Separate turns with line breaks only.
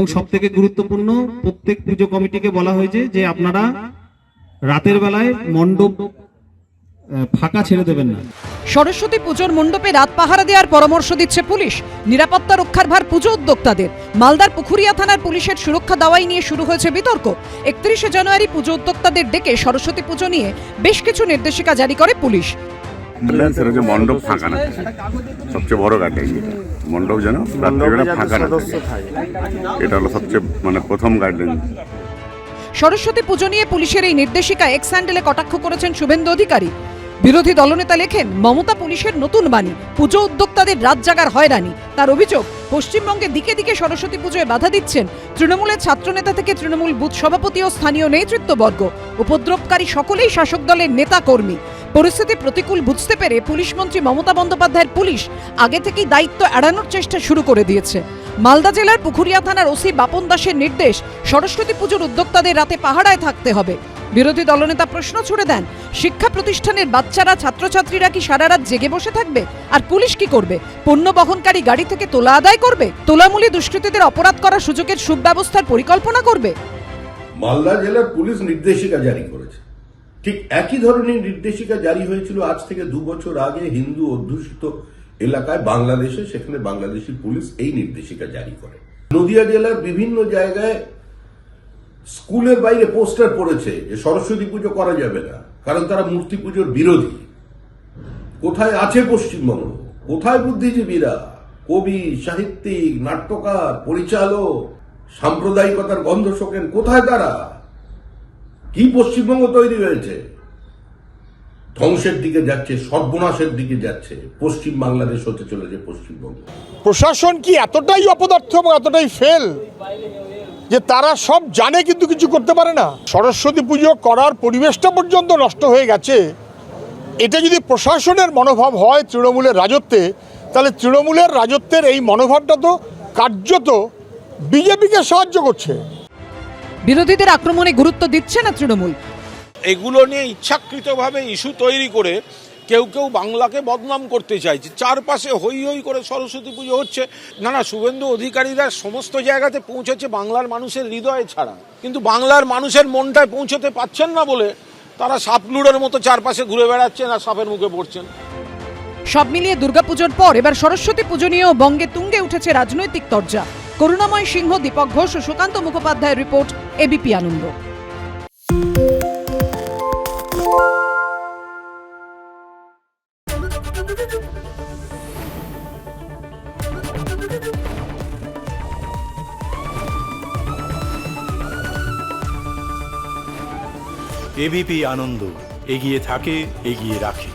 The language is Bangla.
এবং সবথেকে গুরুত্বপূর্ণ, প্রত্যেক পুজো কমিটিকে বলা হয়েছে যে আপনারা রাতের বেলায় মণ্ডপ ফাঁকা ছেড়ে দেবেন না।
সরস্বতী পুজোর মণ্ডপে রাত পাহারা দেওয়ার পরামর্শ দিচ্ছে পুলিশ। নিরাপত্তা রক্ষার ভার পুজো উদ্যোক্তাদের। মালদার পুখুরিয়া থানার পুলিশের সুরক্ষা দাওয়াই নিয়ে শুরু হয়েছে বিতর্ক। 31শে জানুয়ারি পুজো উদ্যোক্তাদের ডেকে সরস্বতী পুজো নিয়ে বেশ কিছু নির্দেশিকা জারি করে পুলিশ।
মণ্ডপ ফাঁকা না, সবচেয়ে বড় গাইডলাইন মণ্ডপ যেন রাত্রিবেলা ফাঁকা না থাকে, এটা হলো সবচেয়ে প্রথম গাইডলাইন।
সরস্বতী পুজো নিয়ে পুলিশের এই নির্দেশিকা এক্স হ্যান্ডেলে কটাক্ষ করেছেন শুভেন্দু অধিকারী। বিরোধী দলনেতা লেখেন, মমতা পুলিশের নতুন বাণী, পুজো উদ্যোক্তাদের রাত জাগার হয়রানি। তার অভিযোগ, পশ্চিমবঙ্গে দিকে দিকে সরস্বতী পুজোয় বাধা দিচ্ছেন তৃণমূলের ছাত্রনেতা থেকে তৃণমূল বুথ সভাপতি ও স্থানীয় নেতৃত্ববর্গ। উপদ্রবকারী সকলেই শাসক দলের নেতা কর্মী। পরিস্থিতি প্রতিকূল বুঝতে পেরে পুলিশ মন্ত্রী মমতা বন্দ্যোপাধ্যায়ের পুলিশ আগে থেকেই দায়িত্ব এড়ানোর চেষ্টা শুরু করে দিয়েছে। মালদা জেলার পুখুরিয়া থানার ওসি বাপন দাসের নির্দেশ, সরস্বতী পুজোর উদ্যোক্তাদের রাতে পাহারায় থাকতে হবে। বিরোধী দলনেতা প্রশ্ন ছুড়ে দেন, শিক্ষা প্রতিষ্ঠানের বাচ্চারা ছাত্রছাত্রীরা কি সারা রাত জেগে বসে থাকবে? আর পুলিশ কি করবে? পণ্য বহনকারী গাড়ি থেকে তোলা আদায় করবে? তোলামূলী দুষ্কৃতীদের অপরাধ করার সুযোগের সুব্যবস্থার পরিকল্পনা করবে?
মালদা জেলার পুলিশ নির্দেশিকা জারি করেছে। ঠিক একই ধরনের নির্দেশিকা জারি হয়েছিল আজ থেকে 2 বছর আগে হিন্দু অধ্যুষিত এলাকায় বাংলাদেশে, সেখানে বাংলাদেশি পুলিশ এই নির্দেশিকা জারি করে। নদিয়া জেলার বিভিন্ন জায়গায় স্কুলের বাইরে পোস্টার পড়েছে যে সরস্বতী পুজো করা যাবে না, কারণ তারা মূর্তি পুজোর বিরোধী। কোথায় আছে পশ্চিমবঙ্গ? কোথায় বুদ্ধিজীবীরা, কবি, সাহিত্যিক, নাট্যকার, পরিচালক, সাম্প্রদায়িকতার গন্ধ শোকেন? কোথায় তারা? কি পশ্চিমবঙ্গ তৈরি হয়েছে? ধ্বংসের দিকে যাচ্ছে, সর্বনাশের দিকে যাচ্ছে। পশ্চিম বাংলাদেশ হতে চলেছে পশ্চিমবঙ্গ।
প্রশাসন কি এতটাই অপদার্থ এবং এতটাই ফেল যে তারা সব জানে কিন্তু কিছু করতে পারে না? সরস্বতী পুজো করার পরিবেশটা পর্যন্ত নষ্ট হয়ে গেছে। এটা যদি প্রশাসনের মনোভাব হয় তৃণমূলের রাজত্বে, তাহলে তৃণমূলের রাজত্বের এই মনোভাবটা তো কার্যত বিজেপিকে সাহায্য করছে।
বিরোধীদের আক্রমণে গুরুত্ব দিচ্ছে না তৃণমূল।
এগুলো নিয়ে ইচ্ছাকৃতভাবে ইস্যু তৈরি করে কেউ কেউ বাংলাকে বদনাম করতে চাইছে। চারপাশে হই হই করে সরস্বতী পুজো হচ্ছে। না, শুভেন্দু অধিকারীরা সমস্ত জায়গাতে পৌঁছেছে বাংলার মানুষের হৃদয়ে ছাড়া, কিন্তু বাংলার মানুষের মনটায় পৌঁছতে পারছেন না বলে তারা সাপলুড়ের মতো চারপাশে ঘুরে বেড়াচ্ছেন আর সাপের মুখে পড়ছেন।
সব মিলিয়ে দুর্গাপুজোর পর এবার সরস্বতী পুজো নিয়েও বঙ্গে তুঙ্গে উঠেছে রাজনৈতিক তরজা। করুণাময় সিংহ, দীপক ঘোষ ও সুকান্ত মুখোপাধ্যায়ের রিপোর্ট, এবিপি আনন্দ।
এবিপি আনন্দ, এগিয়ে থাকে, এগিয়ে রাখে।